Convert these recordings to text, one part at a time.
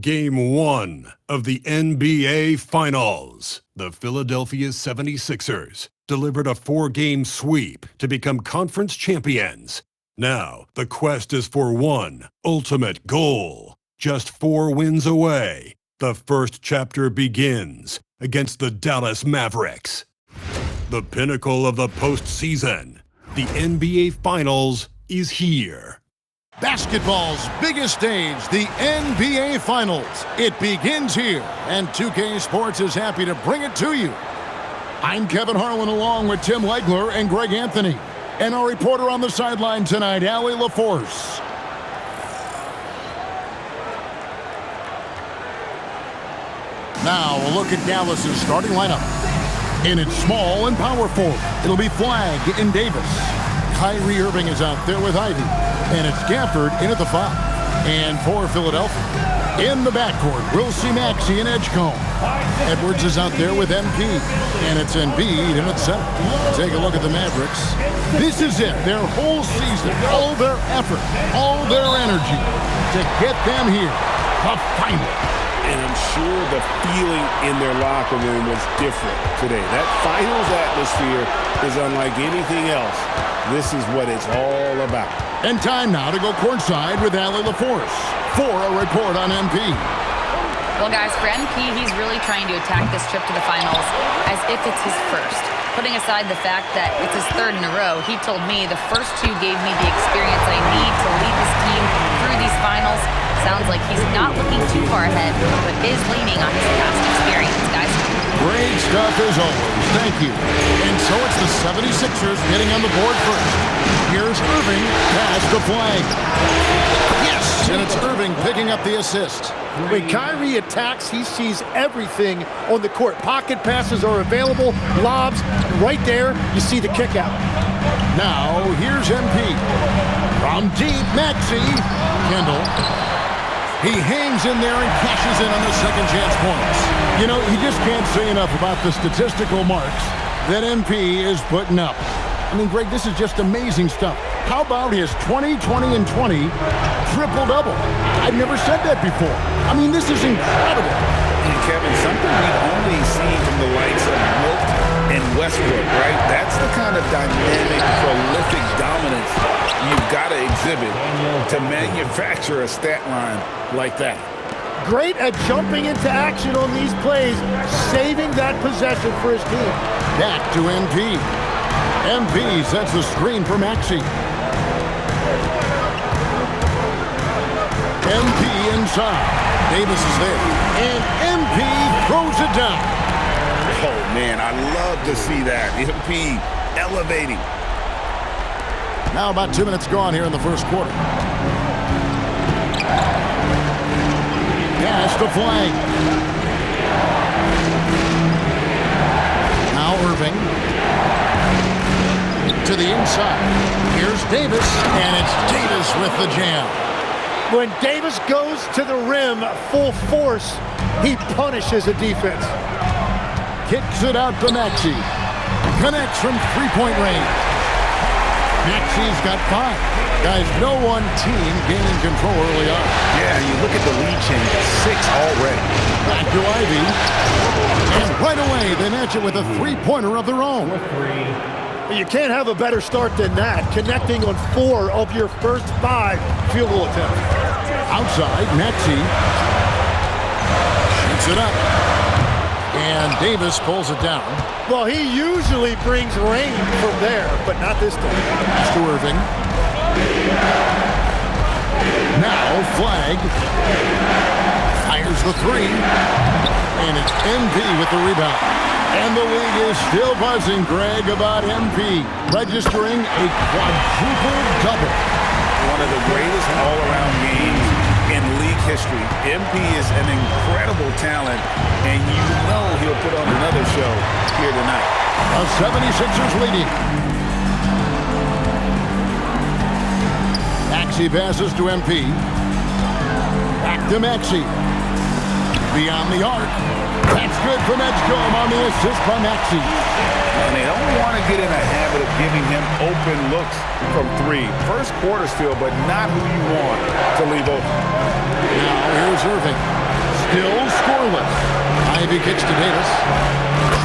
Game 1 of the NBA Finals. The Philadelphia 76ers delivered a 4-game sweep to become conference champions. Now, the quest is for one ultimate goal. Just 4 wins away. The first chapter begins against the Dallas Mavericks. The pinnacle of the postseason. The NBA Finals is here. Basketball's biggest stage, the NBA Finals. It begins here, and 2K Sports is happy to bring it to you. I'm Kevin Harlan along with Tim Legler and Greg Anthony. And our reporter on the sideline tonight, Allie LaForce. Now a look at Dallas's starting lineup. In its small and power forward, it'll be Flagg and Davis. Kyrie Irving is out there with Ivy. And it's Gafford in at the 5. And for Philadelphia, in the backcourt, we'll see Maxey and Edgecombe. Edwards is out there with MP. And it's Embiid in at 7. Take a look at the Mavericks. This is it, their whole season, all their effort, all their energy to get them here, the final. And I'm sure the feeling in their locker room was different today. That finals atmosphere is unlike anything else. This is what it's all about. And time now to go courtside with Allie LaForce for a report on MP. Well, guys, for MP, he's really trying to attack this trip to the finals as if it's his first. Putting aside the fact that it's his 3rd in a row, he told me the first 2 gave me the experience I need to lead this team through these finals. Sounds like he's not looking too far ahead, but is leaning on his past experience, guys. Great stuff as always. Thank you. And so it's the 76ers getting on the board first. Here's Irving, pass to Flagg. Yes, and it's Irving picking up the assist. When Kyrie attacks, he sees everything on the court. Pocket passes are available, lobs, right there, you see the kick out. Now, here's MP. From deep, Maxey. Kendall. He hangs in there and cashes in on the second chance points. You know, you just can't say enough about the statistical marks that MP is putting up. I mean, Greg, this is just amazing stuff. How about his 20, 20, and 20 triple-double? I've never said that before. I mean, this is incredible. And Kevin, something we've only seen from the likes of Wilt and Westbrook, right? That's the kind of dynamic, prolific dominance you've got to exhibit to manufacture a stat line like that. Great at jumping into action on these plays, saving that possession for his team. Back to MP. MP sets the screen for Maxey. MP inside. Davis is there. And MP throws it down. Oh, man, I love to see that. MP elevating. Now about 2 minutes gone here in the first quarter. Pass to Flagg. Now Irving. To the inside. Here's Davis, and it's Davis with the jam. When Davis goes to the rim full force, he punishes a defense. Kicks it out to Maxey. Connects from three-point range. Maxey's got 5. Guys, no one team gaining control early on. Yeah, you look at the lead change, 6 already. Back to Ivy. And right away, they match it with a three-pointer of their own. You can't have a better start than that, connecting on 4 of your first 5 field goal attempts. Outside, Maxey shoots it up. And Davis pulls it down. Well, he usually brings rain from there, but not this time. Pass to Irving. Now Flagg fires the 3. And it's MP with the rebound. And the league is still buzzing, Greg, about MP registering a quadruple double. One of the greatest all-around games in league history. MP is an incredible talent, and you know he'll put on another show here tonight. The 76ers leading. Maxey passes to MP. Back to Maxey. Beyond the arc. That's good from Edgecombe on the assist by Maxey. And they don't want to get in a habit of giving him open looks from 3. First quarter still, but not who you want to leave open. Now here's Irving. Still scoreless. Ivy kicks to Davis.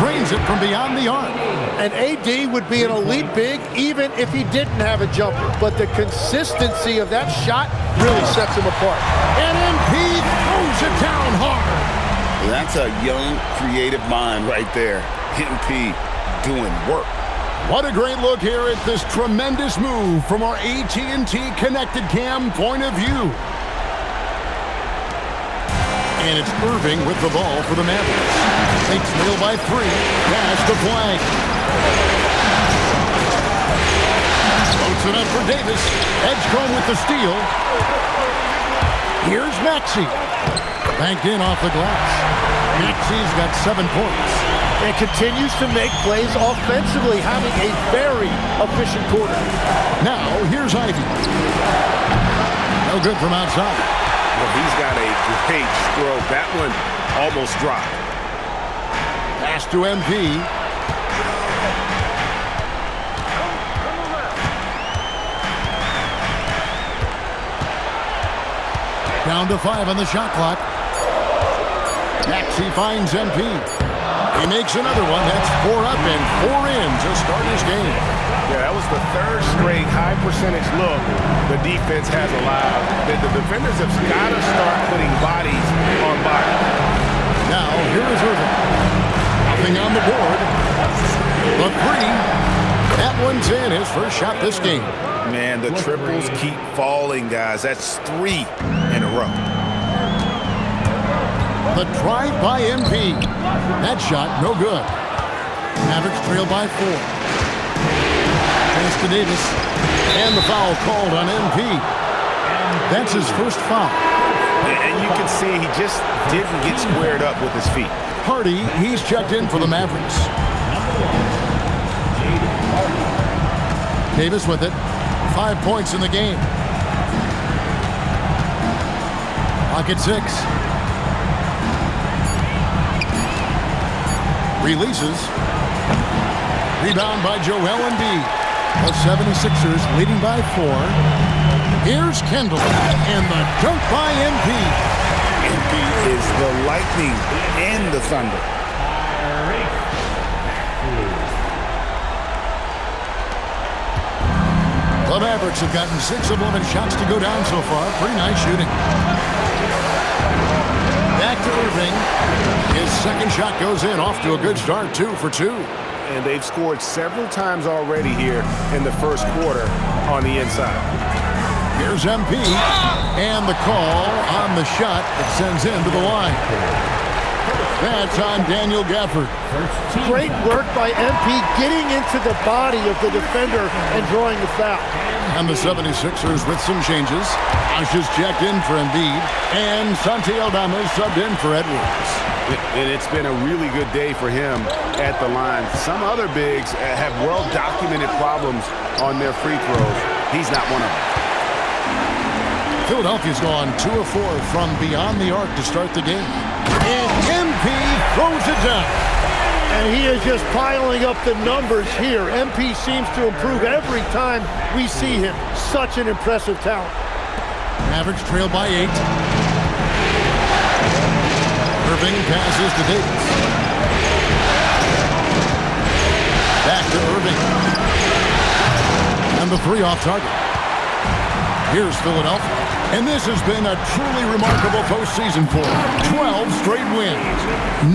Drains it from beyond the arc. And AD would be an elite big even if he didn't have a jumper. But the consistency of that shot really sets him apart. And MP throws it down hard. That's a young, creative mind right there. MP doing work. What a great look here at this tremendous move from our AT&T Connected Cam point of view. And it's Irving with the ball for the Mavericks. They trail by 3. Pass the flag. Floats it up for Davis. Edgecombe with the steal. Here's Maxey. Banked in off the glass. Maxey's got 7 points. And continues to make plays offensively, having a very efficient quarter. Now, here's Ivy. No good from outside. Well, he's got a great stroke. That one almost dropped. Pass to MP. Down to 5 on the shot clock. Maxey finds MP. He makes another one. That's 4 up and 4 in to start his game. Yeah, that was the 3rd straight high percentage look the defense has allowed. The defenders have got to start putting bodies on bodies. Now, here is Irving. Nothing on the board. The 3. That one's in. His first shot this game. Man, the triples keep falling, guys. That's 3 in a row. The drive by MP. That shot, no good. Mavericks trail by 4. Pass to Davis. And the foul called on MP. That's his first foul. And you can see he just didn't get squared up with his feet. Hardy, he's checked in for the Mavericks. Davis with it. 5 points in the game. Pocket 6. Releases. Rebound by Joel Embiid. The 76ers leading by 4. Here's Kendall. And the dunk by MP. MP is the lightning and the thunder. The Mavericks have gotten 6 of 11 shots to go down so far. Pretty nice shooting. Back to Irving. His second shot goes in, off to a good start, 2 for 2. And they've scored several times already here in the first quarter on the inside. Here's MP. And the call on the shot that sends him to the line. That's on Daniel Gafford. Great work by MP getting into the body of the defender and drawing the foul. And the 76ers with some changes. Ash is checked in for Embiid. And Santi Aldama subbed in for Edwards. And it's been a really good day for him at the line. Some other bigs have well-documented problems on their free throws. He's not one of them. Philadelphia's gone 2 of 4 from beyond the arc to start the game. And MP throws it down. And he is just piling up the numbers here. MP seems to improve every time we see him. Such an impressive talent. Mavericks trail by 8. Irving passes to Davis. Back to Irving. And the 3 off target. Here's Philadelphia. And this has been a truly remarkable postseason for them. 12 straight wins.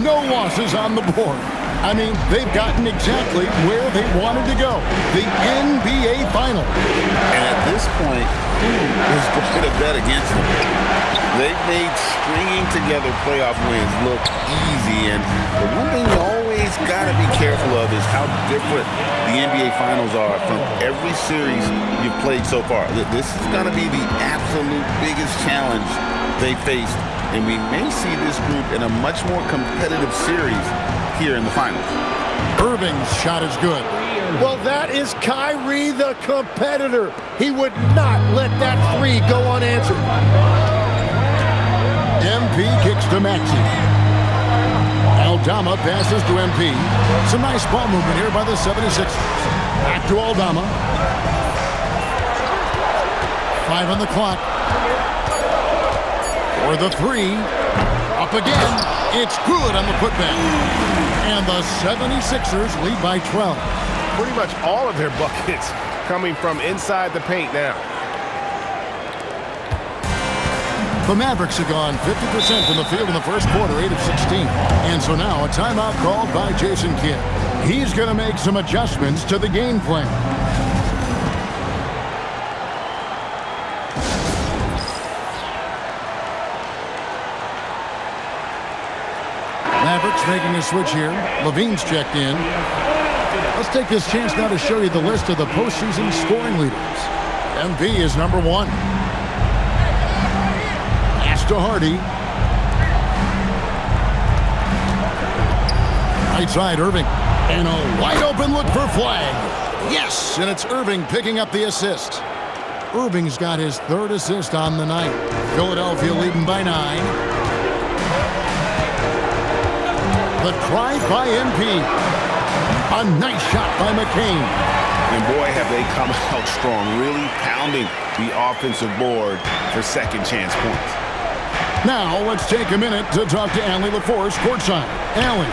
No losses on the board. I mean, they've gotten exactly where they wanted to go. The NBA Finals. And at this point, who is going to bet against them? They've made stringing together playoff wins look easy. And the one thing you always got to be careful of is how different the NBA Finals are from every series you've played so far. This is going to be the absolute biggest challenge they faced. And we may see this group in a much more competitive series here in the finals. Irving's shot is good. Well, that is Kyrie, the competitor. He would not let that 3 go unanswered. MP kicks to Maxey. Aldama passes to MP. Some nice ball movement here by the 76ers. Back to Aldama. 5 on the clock. For the 3, Up again. It's good on the putback. And the 76ers lead by 12. Pretty much all of their buckets coming from inside the paint now. The Mavericks have gone 50% from the field in the first quarter, 8 of 16. And so now a timeout called by Jason Kidd. He's going to make some adjustments to the game plan. Mavericks making a switch here. Levine's checked in. Let's take this chance now to show you the list of the postseason scoring leaders. MB is number 1. To Hardy. Right side, Irving. And a wide open look for Flag. Yes, and it's Irving picking up the assist. Irving's got his 3rd assist on the night. Philadelphia leading by 9. The drive by MP. A nice shot by McCain. And boy, have they come out strong, really pounding the offensive board for second chance points. Now, let's take a minute to talk to Allie LaForce courtside. Allie.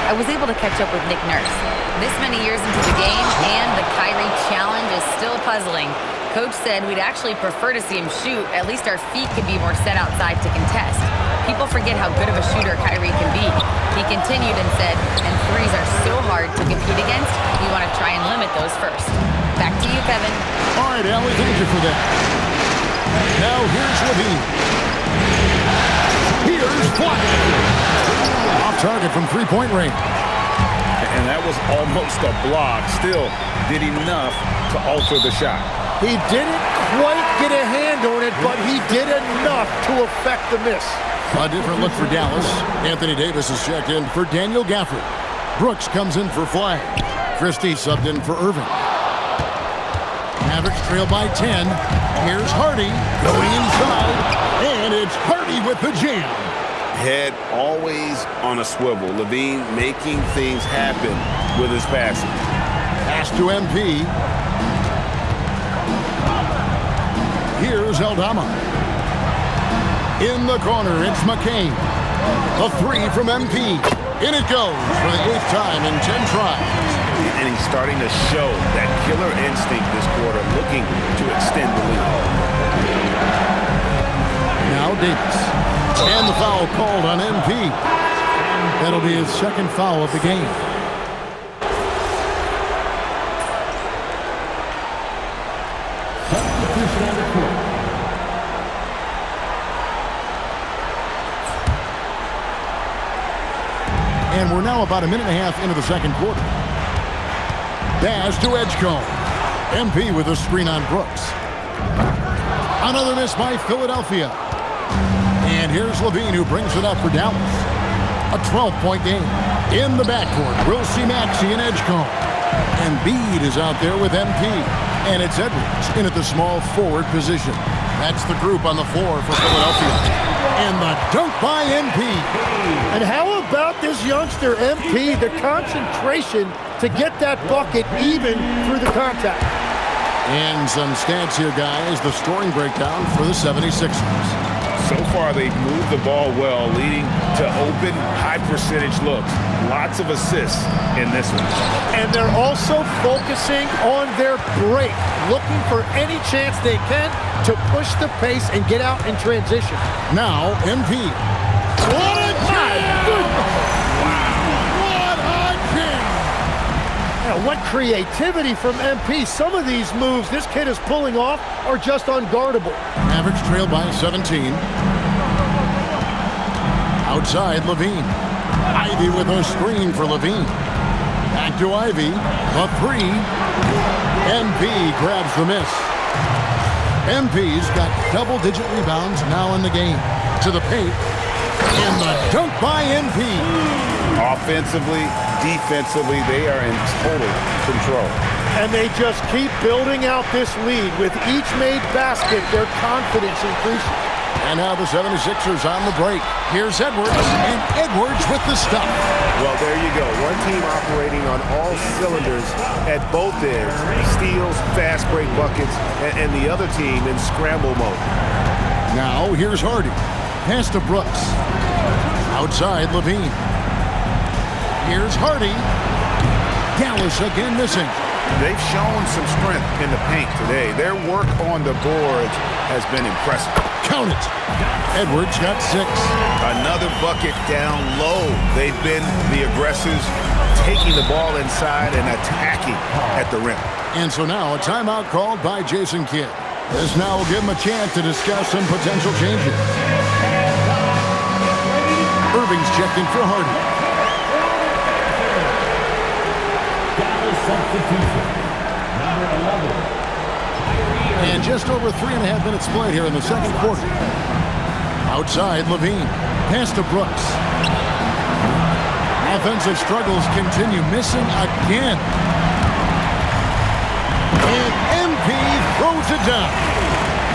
I was able to catch up with Nick Nurse. This many years into the game, and the Kyrie challenge is still puzzling. Coach said we'd actually prefer to see him shoot. At least our feet could be more set outside to contest. People forget how good of a shooter Kyrie can be. He continued and said, and threes are so hard to compete against, we want to try and limit those first. Back to you, Kevin. All right, Allie, thank you for that. Now here's Levine. Here's Flag. Off target from three-point range. And that was almost a block. Still did enough to alter the shot. He didn't quite get a hand on it, but he did enough to affect the miss. A different look for Dallas. Anthony Davis is checked in for Daniel Gafford. Brooks comes in for Flag. Christie subbed in for Irving. Mavericks trail by 10. Here's Hardy going inside. And it's Hardy with the jam. Head always on a swivel. Levine making things happen with his passing. Pass to MP. Here's Aldama. In the corner, it's McCain. The 3 from MP. In it goes for the 8th time in 10 tries. And he's starting to show that killer instinct this quarter, looking to extend the lead. Now Davis. And the foul called on MP. That'll be his 2nd foul of the game. And we're now about a minute and a half into the 2nd quarter. Dash to Edgecombe. MP with a screen on Brooks. Another miss by Philadelphia. And here's Levine who brings it up for Dallas. A 12-point game. In the backcourt, we'll see Maxey and Edgecombe. And Bede is out there with MP. And it's Edwards in at the small forward position. That's the group on the floor for Philadelphia. And the dunk by MP. And how about this youngster, MP, the concentration to get that bucket even through the contact. And some stats here, guys. The scoring breakdown for the 76ers. So far, they've moved the ball well, leading to open, high-percentage looks. Lots of assists in this one. And they're also focusing on their break, looking for any chance they can to push the pace and get out in transition. Now, MP. What a jam! What a jam! Now, what creativity from MP. Some of these moves this kid is pulling off are just unguardable. Mavericks trail by 17. Outside, Levine. Ivy with a screen for Levine. Back to Ivy. A 3. MP grabs the miss. MP's got double-digit rebounds now in the game. To the paint. And the dunk by MP. Offensively, defensively, they are in total control. And they just keep building out this lead. With each made basket, their confidence increases. And now the 76ers on the break. Here's Edwards, and Edwards with the stop. Well, there you go. One team operating on all cylinders at both ends. Steals, fast break buckets, and the other team in scramble mode. Now, here's Hardy. Pass to Brooks. Outside, Levine. Here's Hardy. Dallas again missing. They've shown some strength in the paint today. Their work on the boards has been impressive. Count it. Edwards got 6. Another bucket down low. They've been the aggressors, taking the ball inside and attacking at the rim. And so now a timeout called by Jason Kidd. This now will give him a chance to discuss some potential changes. Irving's checking for Hardy. And just over 3.5 minutes played here in the second quarter. Outside, Levine. Pass to Brooks. Offensive struggles continue. Missing again. And MP throws it down.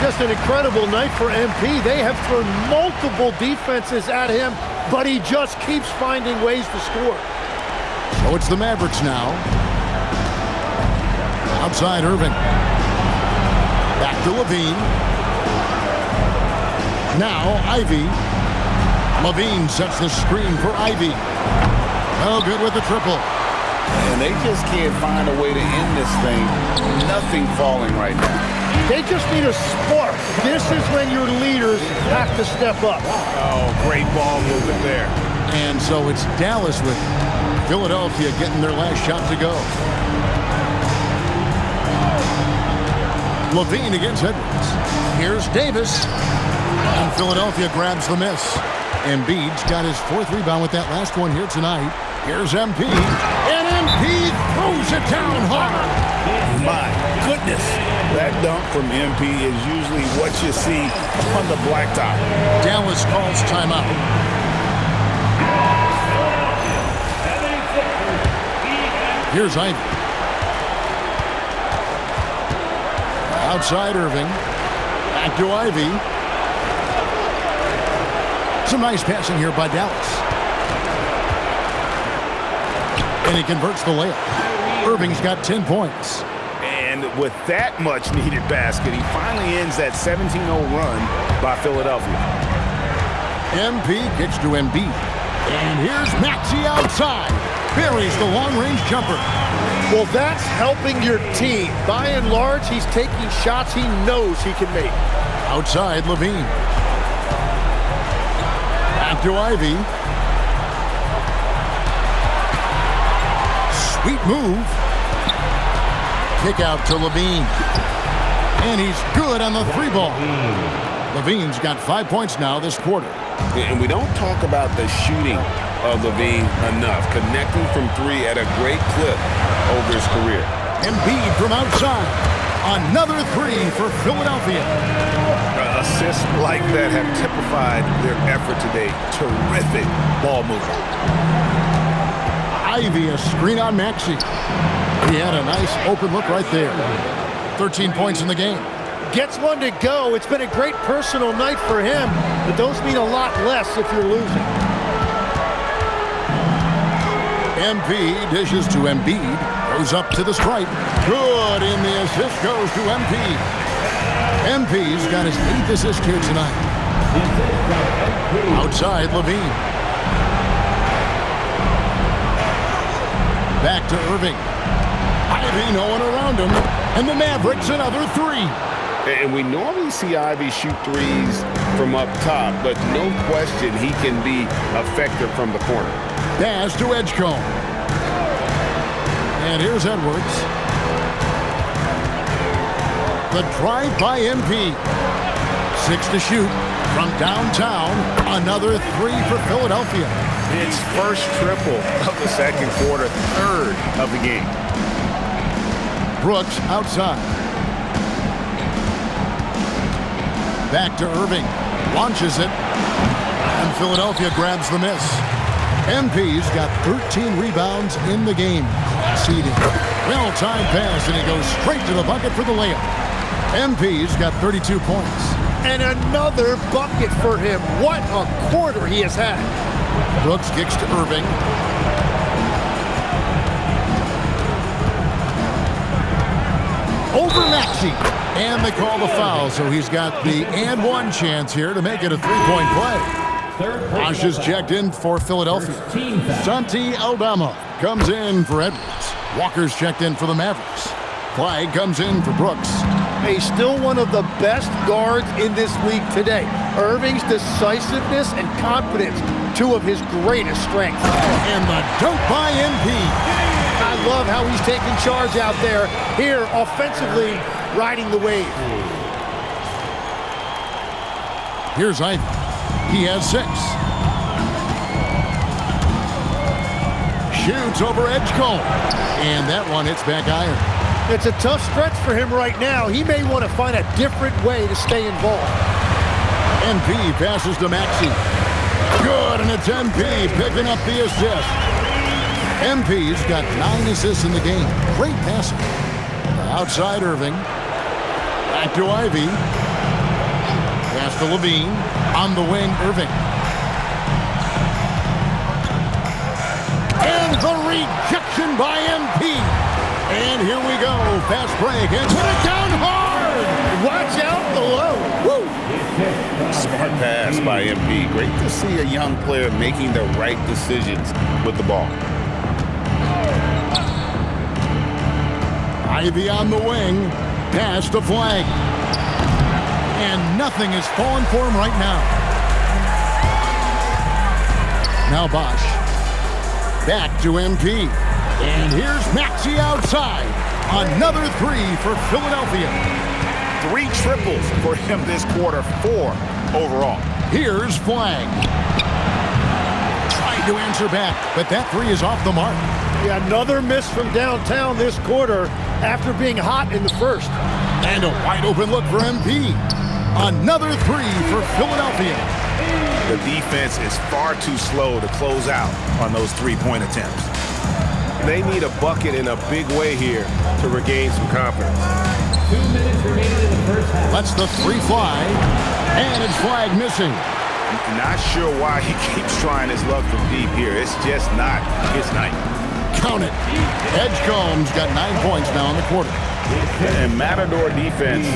Just an incredible night for MP. They have thrown multiple defenses at him, but he just keeps finding ways to score. So it's the Mavericks now. Outside, Irving. Back to Levine. Now, Ivy. Levine sets the screen for Ivy. Oh, good with the triple. And they just can't find a way to end this thing. Nothing falling right now. They just need a spark. This is when your leaders have to step up. Oh, great ball movement there. And so it's Dallas with Philadelphia getting their last shot to go. Levine against Edwards. Here's Davis. And Philadelphia grabs the miss. Embiid's got his 4th rebound with that last one here tonight. Here's MP. And MP throws it down hard. My goodness. That dunk from MP is usually what you see on the blacktop. Dallas calls timeout. Here's Ivy. Outside Irving. Back to Ivy. Some nice passing here by Dallas. And he converts the layup. Irving's got 10 points. And with that much needed basket, he finally ends that 17-0 run by Philadelphia. MP kicks to Embiid. And here's Maxey outside. Buries the long-range jumper. Well, that's helping your team. By and large, he's taking shots he knows he can make. Outside, Levine. Back to Ivy. Sweet move. Kick out to Levine. And he's good on the 3-ball. Levine's got 5 points now this quarter. And we don't talk about the shooting of Levine enough. Connecting from 3 at a great clip over his career. Embiid from outside. Another 3 for Philadelphia. Assists like that have typified their effort today. Terrific ball movement. Ivy, a screen on Maxey. He had a nice open look right there. 13 points in the game. Gets one to go. It's been a great personal night for him, but those mean a lot less if you're losing. MP dishes to Embiid. Goes up to the stripe. Good, and the assist goes to MP. MP's got his 8th assist here tonight. Outside, Levine. Back to Irving. Ivy, no one around him. And the Mavericks another 3. And we normally see Ivy shoot 3s from up top, but no question he can be effective from the corner. Pass to Edgecombe. And here's Edwards. The drive by MP. 6 to shoot from downtown. Another 3 for Philadelphia. It's first triple of the second quarter, 3rd of the game. Brooks outside. Back to Irving. Launches it. And Philadelphia grabs the miss. MP's got 13 rebounds in the game. Seeding. Well-timed pass, and he goes straight to the bucket for the layup. MP's got 32 points. And another bucket for him. What a quarter he has had. Brooks kicks to Irving. Over Maxey. And they call the foul, so he's got the and one chance here to make it a 3-point play. Bosch is checked in for Philadelphia. Santi Aldama comes in for Edwards. Walker's checked in for the Mavericks. Flag comes in for Brooks. He's still one of the best guards in this league today. Irving's decisiveness and confidence, two of his greatest strengths. And the dunk by MP. I love how he's taking charge out there. Here, offensively, riding the wave. Here's Ivy. He has 6. Shoots over Edgecombe. And that one hits back iron. It's a tough stretch for him right now. He may want to find a different way to stay involved. MP passes to Maxey. Good, and it's MP picking up the assist. MP's got 9 assists in the game. Great passing. Outside Irving. Back to Ivy. Pass to Levine. On the wing, Irving. And the rejection by MP. And here we go. Fast break. And put it down hard. Watch out below. Woo. Smart pass by MP. Great to see a young player making the right decisions with the ball. Ivy on the wing. Pass to Flag. And nothing is falling for him right now. Now Bosch. Back to MP. And here's Maxey outside. Another 3 for Philadelphia. 3 triples for him this quarter, 4 overall. Here's Flag. Trying to answer back, but that 3 is off the mark. Yeah, another miss from downtown this quarter after being hot in the first. And a wide open look for MP. Another 3 for Philadelphia. The defense is far too slow to close out on those 3-point attempts. They need a bucket in a big way here to regain some confidence. 2 minutes remaining in the first half. Lets the 3 fly. And it's Flag missing. Not sure why he keeps trying his luck from deep here. It's just not his night. Count it. Edgecombe's got 9 points now in the quarter. And Matador defense,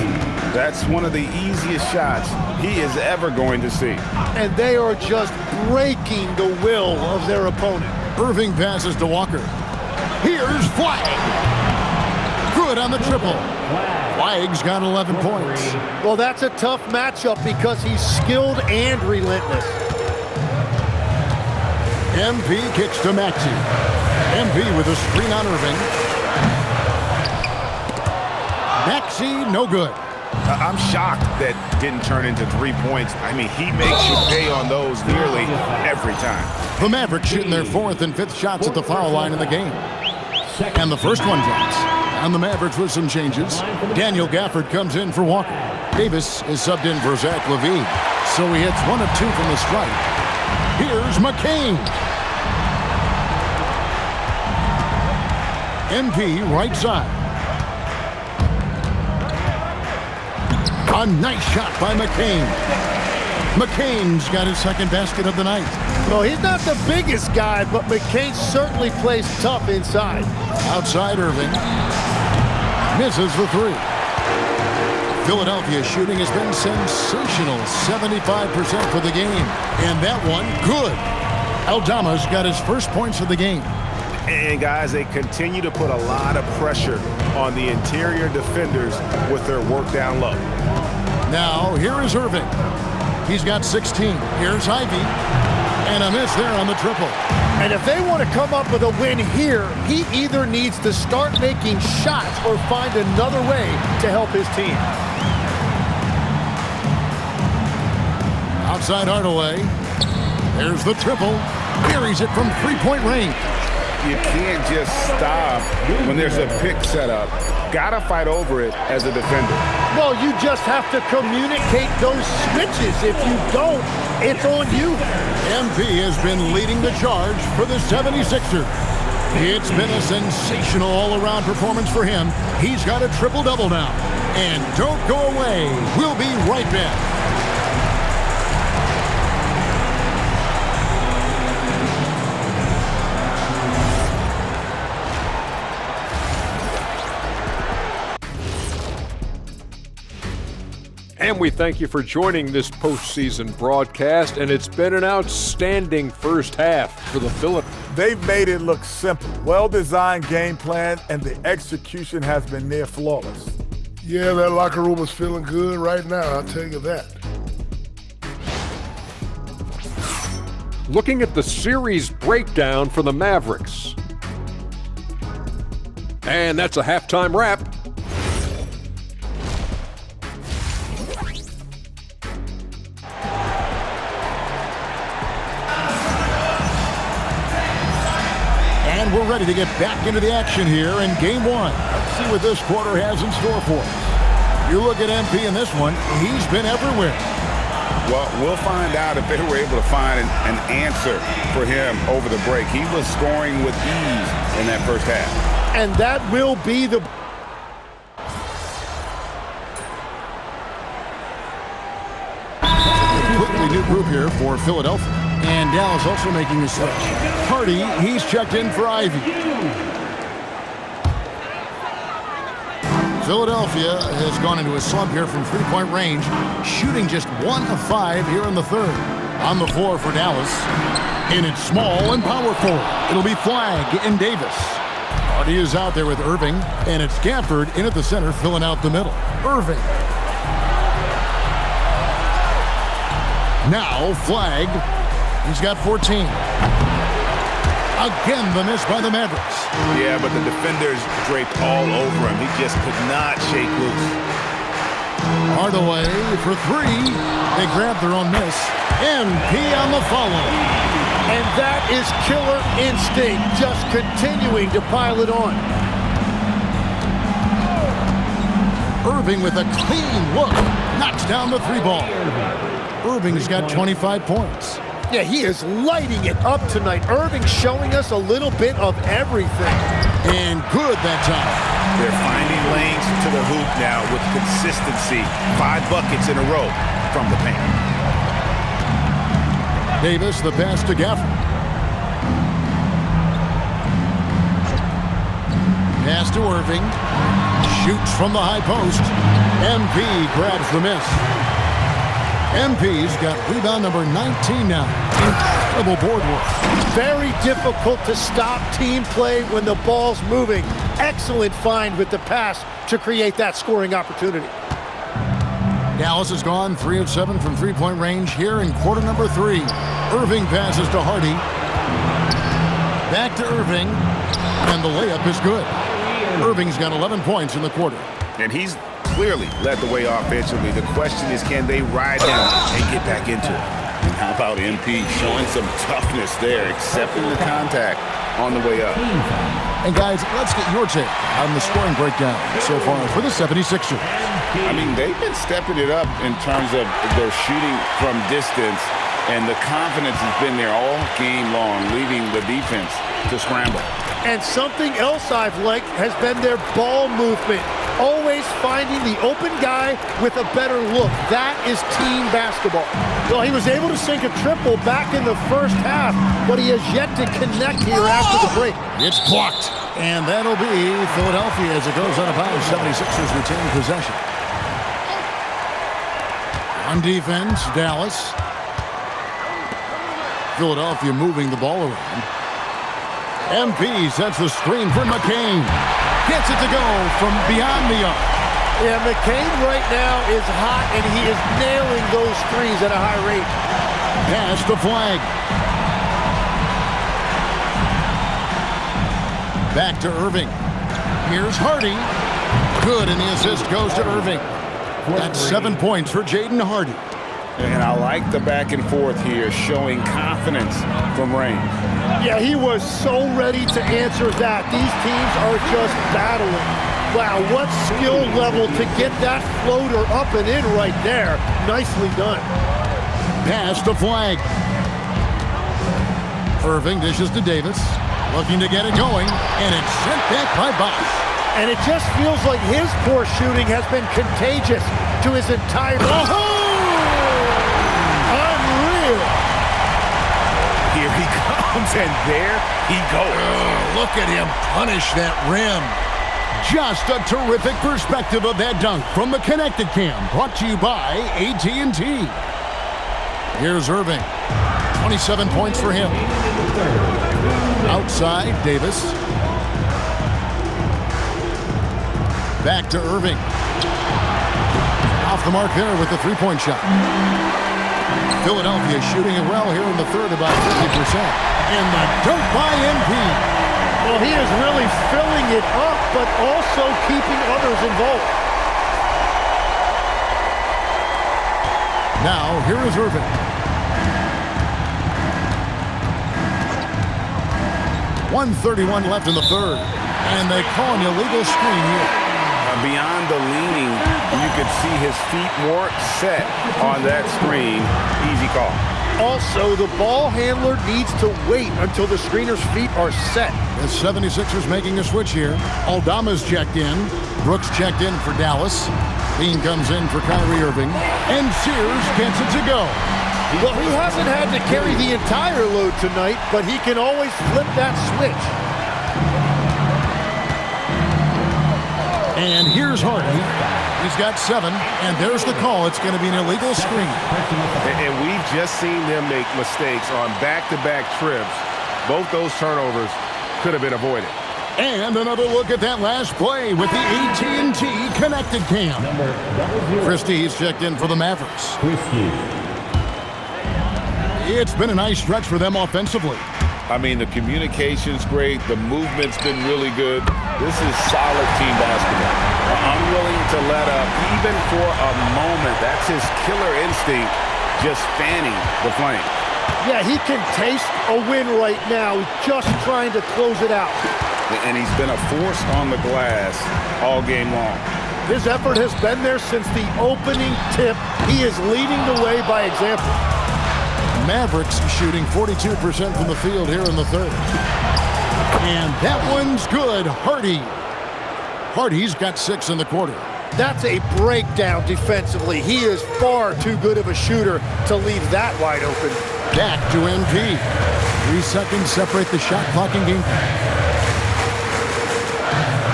that's one of the easiest shots he is ever going to see. And they are just breaking the will of their opponent. Irving passes to Walker. Here's Flag. Good on the triple. Flag's got 11 points. Well, that's a tough matchup because he's skilled and relentless. MP kicks to Maxey. MP with a screen on Irving. Maxey, no good. I'm shocked that didn't turn into 3 points. I mean, he makes you pay on those nearly every time. The Mavericks shooting their 4th and 5th shots at the foul line in the game. And the first one drops. On the Mavericks with some changes. Daniel Gafford comes in for Walker. Davis is subbed in for Zach LaVine. So he hits 1 of 2 from the strike. Here's McCain. MP right side. A nice shot by McCain. McCain's got his 2nd basket of the night. Well, he's not the biggest guy, but McCain certainly plays tough inside. Outside Irving. Misses the 3. Philadelphia shooting has been sensational. 75% for the game. And that one, good. Aldama's got his first points of the game. And guys, they continue to put a lot of pressure on the interior defenders with their work down low. Now, here is Irving. He's got 16. Here's Ivy. And a miss there on the triple. And if they want to come up with a win here, he either needs to start making shots or find another way to help his team. Outside Hardaway. There's the triple. Buries it from 3-point range. You can't just stop when there's a pick set up. Gotta fight over it as a defender. Well, you just have to communicate those switches. If you don't, it's on you. MP has been leading the charge for the 76ers. It's been a sensational all-around performance for him. He's got a triple-double now. And don't go away. We'll be right back. And we thank you for joining this postseason broadcast, and it's been an outstanding first half for the Phillies. They've made it look simple. Well-designed game plan, and the execution has been near flawless. Yeah, that locker room is feeling good right now, I'll tell you that. Looking at the series breakdown for the Mavericks. And that's a halftime wrap. And we're ready to get back into the action here in Game 1. Let's see what this quarter has in store for us. You look at MP in this one, he's been everywhere. Well, we'll find out if they were able to find an answer for him over the break. He was scoring with ease in that first half. And that will be the... Completely new group here for Philadelphia. And Dallas also making a switch. Hardy, he's checked in for Ivy. Philadelphia has gone into a slump here from three-point range, shooting just 1 of 5 here in the third. On the floor for Dallas, in its small and power forward, it'll be Flagg and Davis. Hardy is out there with Irving, and it's Gafford in at the center, filling out the middle. Irving. Now Flagg. He's got 14. Again, the miss by the Mavericks. Yeah, but the defenders draped all over him. He just could not shake loose. Hardaway for 3. They grab their own miss. MP on the follow. And that is killer instinct, just continuing to pile it on. Irving with a clean look. Knocks down the 3-ball. Irving's got 25 points. Yeah, he is lighting it up tonight. Irving showing us a little bit of everything. And good that time. They're finding lanes to the hoop now with consistency. 5 buckets in a row from the paint. Davis, the pass to Gafford. Pass to Irving. Shoots from the high post. MP grabs the miss. MP's got rebound number 19 now. Incredible board work. Very difficult to stop team play when the ball's moving. Excellent find with the pass to create that scoring opportunity. Dallas has gone 3 of 7 from three-point range here in quarter number 3. Irving passes to Hardy. Back to Irving. And the layup is good. Irving's got 11 points in the quarter. And he's clearly led the way offensively. The question is, can they ride down and get back into it? And how about MP showing some toughness there, accepting the contact on the way up? And guys, let's get your take on the scoring breakdown so far for the 76ers. I mean, they've been stepping it up in terms of their shooting from distance, and the confidence has been there all game long, leaving the defense to scramble. And something else I've liked has been their ball movement. Always finding the open guy with a better look. That is team basketball. Well, he was able to sink a triple back in the first half, but he has yet to connect here after the break. It's blocked. And that'll be Philadelphia as it goes out of bounds. 76ers retain possession. On defense, Dallas. Philadelphia moving the ball around. MP sets the screen for McCain. Gets it to go from beyond the arc. Yeah, McCain right now is hot, and he is nailing those threes at a high rate. Pass the Flagg. Back to Irving. Here's Hardy. Good, and the assist goes to Irving. That's 7 points for Jaden Hardy. And I like the back and forth here, showing confidence from range. Yeah, he was so ready to answer that. These teams are just battling. Wow, what skill level to get that floater up and in right there. Nicely done. Pass to Flagg. Irving dishes to Davis. Looking to get it going, and it's sent back by Bosch. And it just feels like his poor shooting has been contagious to his entire... Oh! Unreal! Here he comes, and there he goes. Look at him punish that rim. Just a terrific perspective of that dunk from the Connected Cam, brought to you by AT&T. Here's Irving. 27 points for him. Outside, Davis. Back to Irving. Off the mark there with the three-point shot. Philadelphia shooting it well here in the third, about 50%. And the dunk by MP. Well, he is really filling it up, but also keeping others involved. Now, here is Irving. 1:31 left in the third. And they call an illegal screen here. Beyond the leaning, you could see his feet weren't set on that screen. Easy call. Also, the ball handler needs to wait until the screener's feet are set. The 76ers making a switch here. Aldama's checked in. Brooks checked in for Dallas. Bean comes in for Kyrie Irving. And Sears gets it to go. Well, he hasn't had to carry the entire load tonight, but he can always flip that switch. And here's Harden. He's got 7, and there's the call. It's going to be an illegal screen. And we've just seen them make mistakes on back-to-back trips. Both those turnovers could have been avoided. And another look at that last play with the AT&T Connected Cam. Christie's checked in for the Mavericks. It's been a nice stretch for them offensively. I mean, the communication's great. The movement's been really good. This is solid team basketball. Unwilling to let up, even for a moment. That's his killer instinct, just fanning the flame. Yeah, he can taste a win right now. He's just trying to close it out. And he's been a force on the glass all game long. His effort has been there since the opening tip. He is leading the way by example. Mavericks shooting 42% from the field here in the third. And that one's good. Hardy's got 6 in the quarter. That's a breakdown defensively. He is far too good of a shooter to leave that wide open. Back to MP. 3 seconds separate the shot clock and game.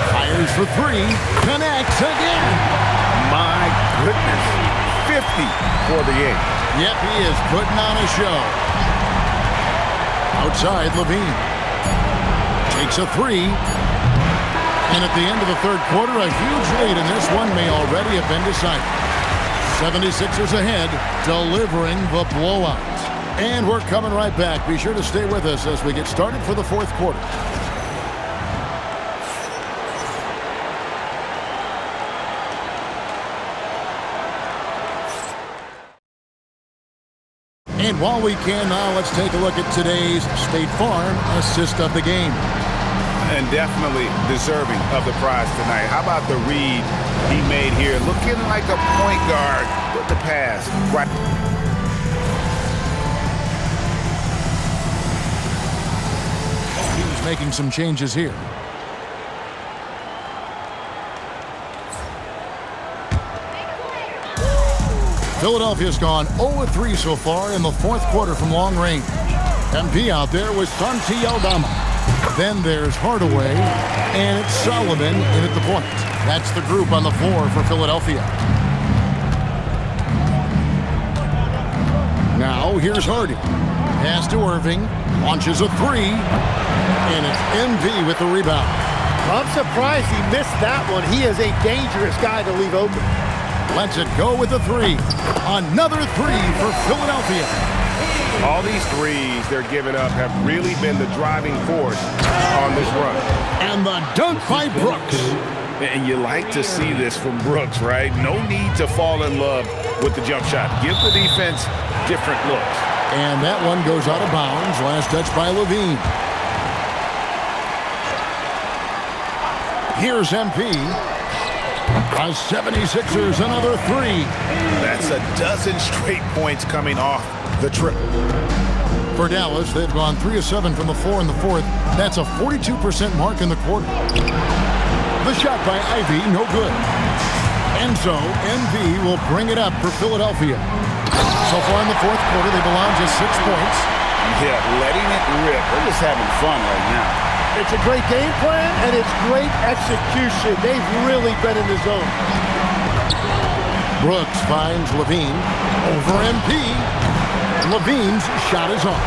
Fires for 3. Connects again. My goodness. 50 for the 8. Yep, he is putting on a show. Outside, Levine. Takes a 3. And at the end of the third quarter, a huge lead, and this one may already have been decided. 76ers ahead, delivering the blowout. And we're coming right back. Be sure to stay with us as we get started for the fourth quarter. And while we can now, let's take a look at today's State Farm assist of the game. And definitely deserving of the prize tonight. How about the read he made here? Looking like a point guard with the pass. Right. He was making some changes here. Philadelphia's gone 0-3 so far in the fourth quarter from long range. MP out there with Santi Aldama. Then there's Hardaway, and it's Sullivan in at the point. That's the group on the floor for Philadelphia. Now here's Hardy. Pass to Irving. Launches a 3. And it's MP with the rebound. I'm surprised he missed that one. He is a dangerous guy to leave open. Lets it go with a 3. Another 3 for Philadelphia. All these threes they're giving up have really been the driving force on this run. And the dunk by Brooks. And you like to see this from Brooks, right? No need to fall in love with the jump shot. Give the defense different looks. And that one goes out of bounds. Last touch by Levine. Here's MP. The 76ers, another 3. That's a dozen straight points coming off the triple. For Dallas, they've gone 3 of 7 from the floor in the fourth. That's a 42% mark in the quarter. The shot by Ivy, no good. And so, MV will bring it up for Philadelphia. So far in the fourth quarter, they've allowed just 6 points. Yeah, letting it rip. They're just having fun right now. It's a great game plan, and it's great execution. They've really been in the zone. Brooks finds Levine over MP. Levine's shot is off.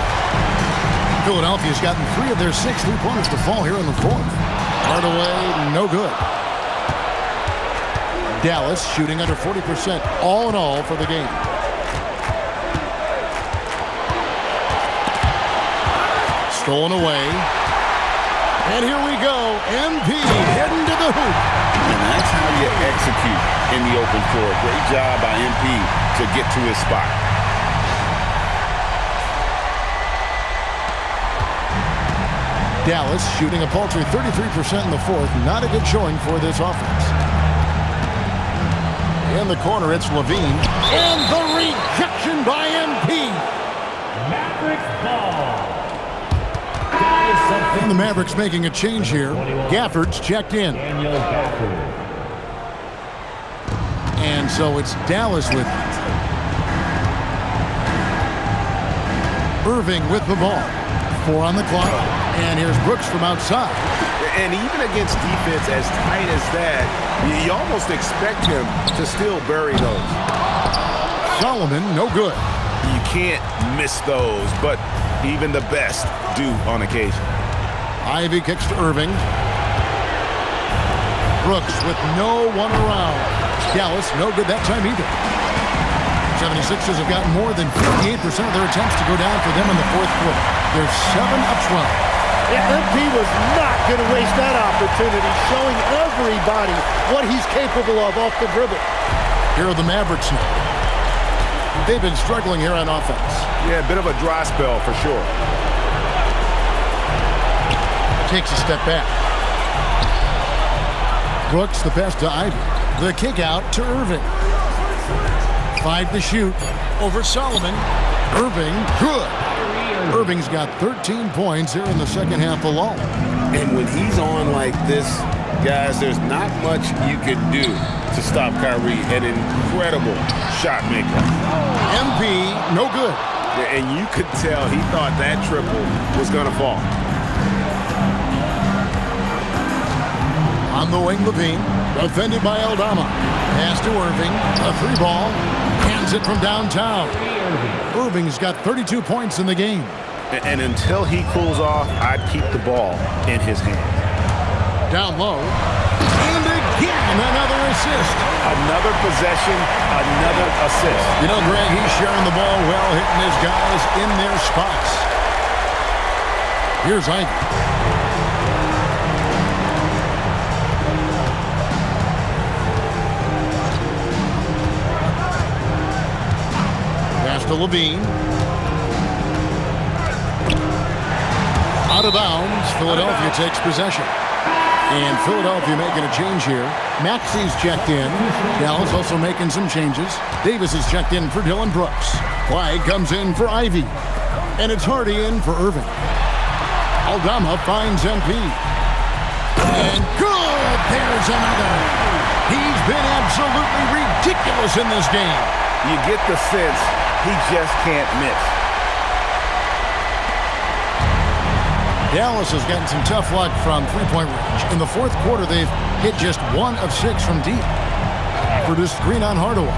Philadelphia's gotten 3 of their 6 3-pointers to fall here in the fourth. Hardaway, no good. Dallas shooting under 40% all in all for the game. Stolen away. And here we go. MP heading to the hoop. And that's how you execute in the open floor. Great job by MP to get to his spot. Dallas shooting a paltry 33% in the fourth. Not a good showing for this offense. In the corner, it's Levine. And the rejection by MP. Mavericks ball. And the Mavericks making a change here. Gafford's checked in. And so it's Dallas with it. Irving with the ball. 4 on the clock. And here's Brooks from outside. And even against defense as tight as that, you almost expect him to still bury those. Solomon, no good. You can't miss those, but even the best do on occasion. Ivy kicks to Irving. Brooks with no one around. Dallas, no good that time either. 76ers have gotten more than 58% of their attempts to go down for them in the fourth quarter. They're 7 up 12. Yeah, MP was not going to waste that opportunity, showing everybody what he's capable of off the dribble. Here are the Mavericks now. They've been struggling here on offense. Yeah, a bit of a dry spell for sure. Takes a step back. Brooks, the pass to Ivy. The kick out to Irving. 5 to shoot over Solomon. Irving, good. Irving's got 13 points here in the second half alone. And when he's on like this, guys, there's not much you can do to stop Kyrie. An incredible shot maker. MP, no good. And you could tell he thought that triple was going to fall. On the wing, Levine, defended by Aldama. Pass to Irving, a 3-ball, hands it from downtown. Irving's got 32 points in the game. And until he cools off, I'd keep the ball in his hand. Down low, and again, another assist. Another possession, another assist. You know, Greg, he's sharing the ball well, hitting his guys in their spots. Here's Ivy. To Levine. Out of bounds, Philadelphia takes possession. And Philadelphia making a change here. Maxey's checked in. Dallas also making some changes. Davis is checked in for Dylan Brooks. Clyde comes in for Ivy. And it's Hardy in for Irving. Aldama finds MP. And good! There's another. He's been absolutely ridiculous in this game. You get the sense he just can't miss. Dallas has gotten some tough luck from three-point range. In the fourth quarter, they've hit just 1 of 6 from deep. Produced screen on Hardaway.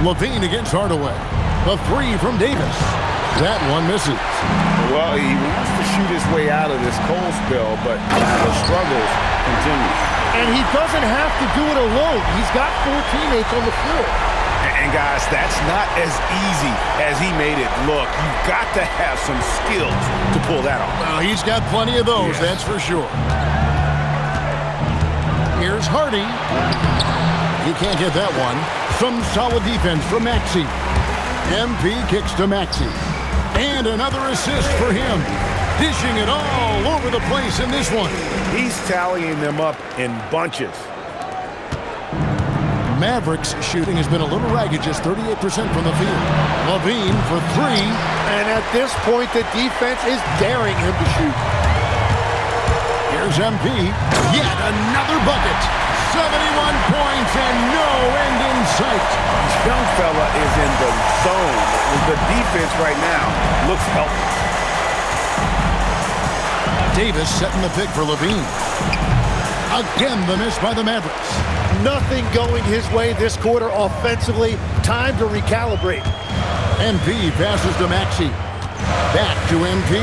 Levine against Hardaway. The 3 from Davis. That one misses. Well, he wants to shoot his way out of this cold spell, but the struggles continue. And he doesn't have to do it alone. He's got 4 teammates on the floor. And guys, that's not as easy as he made it look. You've got to have some skills to pull that off. Well, he's got plenty of those, that's for sure. Here's Hardy. He can't get that one. Some solid defense from Maxey. MP kicks to Maxey. And another assist for him. Dishing it all over the place in this one. He's tallying them up in bunches. Mavericks shooting has been a little ragged, just 38% from the field. Levine for 3. And at this point, the defense is daring him to shoot. Here's MP. Yet another bucket. 71 points and no end in sight. This young fella is in the zone. The defense right now looks healthy. Davis setting the pick for Levine. Again, the miss by the Mavericks. Nothing going his way this quarter offensively. Time to recalibrate. MP passes to Maxey. Back to MP.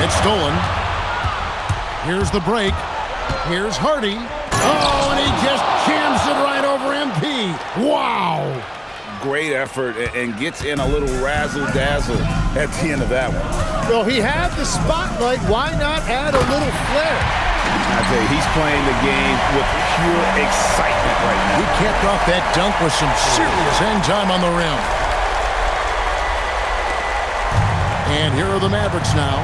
It's stolen. Here's the break. Here's Hardy. Oh, and he just jams it right over MP. Wow. Great effort and gets in a little razzle-dazzle at the end of that one. Well, he had the spotlight. Why not add a little flair? I tell you, he's playing the game with pure excitement right now. He capped off that dunk with some serious hang time on the rim. And here are the Mavericks now.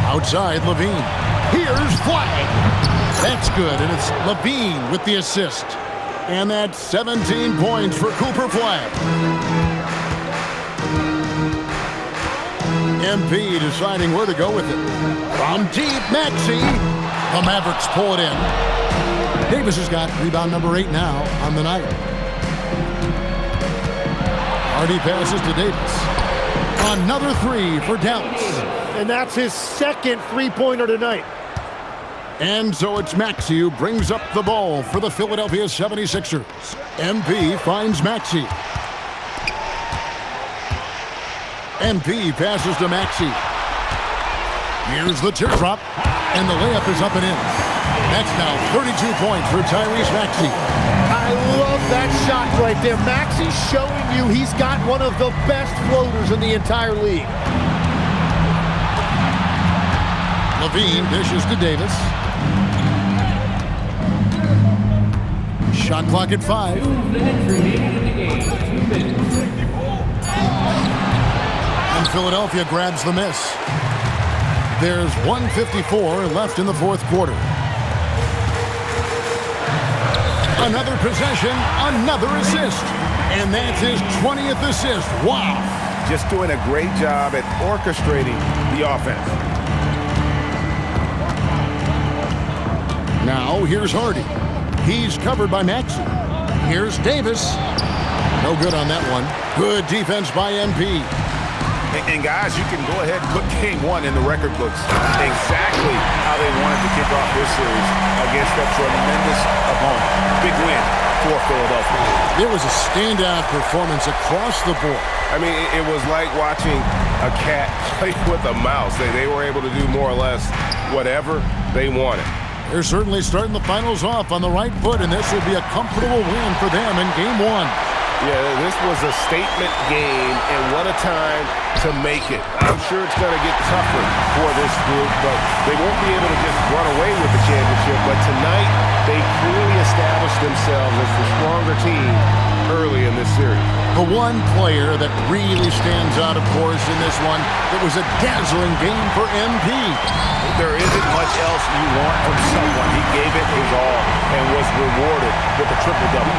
Outside, Levine. Here's Flag. That's good, and it's Levine with the assist. And that's 17 points for Cooper Flag. MP deciding where to go with it. From deep, Maxey. The Mavericks pull it in. Davis has got rebound number 8 now on the night. Hardy passes to Davis. Another 3 for Dallas. And that's his second three-pointer tonight. And so it's Maxey who brings up the ball for the Philadelphia 76ers. MP finds Maxey. MP passes to Maxey. Here's the teardrop, and the layup is up and in. That's now 32 points for Tyrese Maxey. I love that shot right there. Maxey's showing you he's got one of the best floaters in the entire league. Levine dishes to Davis. Shot clock at 5. 2 minutes remaining in the game. 2 minutes. And Philadelphia grabs the miss. There's 1:54 left in the fourth quarter. Another possession, another assist. And that's his 20th assist. Wow. Just doing a great job at orchestrating the offense. Now here's Hardy. He's covered by Maxey. Here's Davis. No good on that one. Good defense by MP. And guys, you can go ahead and put Game 1 in the record books. Exactly how they wanted to kick off this series against that tremendous opponent. Big win for Philadelphia. It was a standout performance across the board. I mean, it was like watching a cat play with a mouse. They were able to do more or less whatever they wanted. They're certainly starting the finals off on the right foot, and this will be a comfortable win for them in Game 1. Yeah, this was a statement game, and what a time to make it. I'm sure it's going to get tougher for this group, but they won't be able to just run away with the championship. But tonight, they clearly established themselves as the stronger team early in this series. The one player that really stands out, of course, in this one, it was a dazzling game for MP. There isn't much else you want from someone. He gave it his all and was rewarded with a triple-double.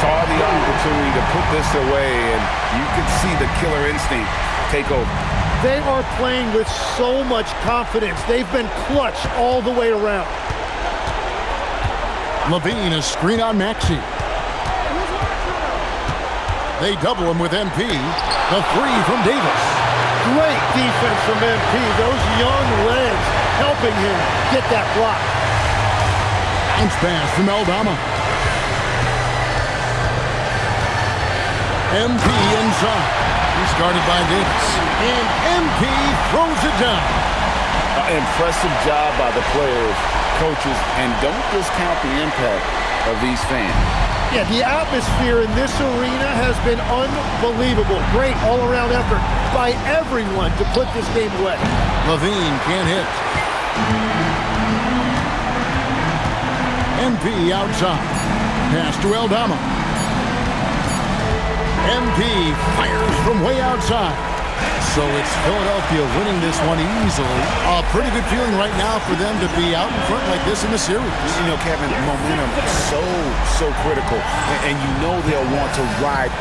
Saw the opportunity to put this away, and you could see the killer instinct take over. They are playing with so much confidence. They've been clutch all the way around. Levine is screen on Maxey. They double him with MP. The 3 from Davis. Great defense from MP. Those young legs helping him get that block. Bounce pass from Aldama. MP inside. He started by Davis. And MP throws it down. Impressive job by the players, coaches, and don't discount the impact of these fans. Yeah, the atmosphere in this arena has been unbelievable. Great all-around effort by everyone to put this game away. Levine can't hit. MP outside. Pass to Aldama. MP fires from way outside. So it's Philadelphia winning this one easily. A pretty good feeling right now for them to be out in front like this in the series. You know, Kevin, momentum is so critical. And you know they'll want to ride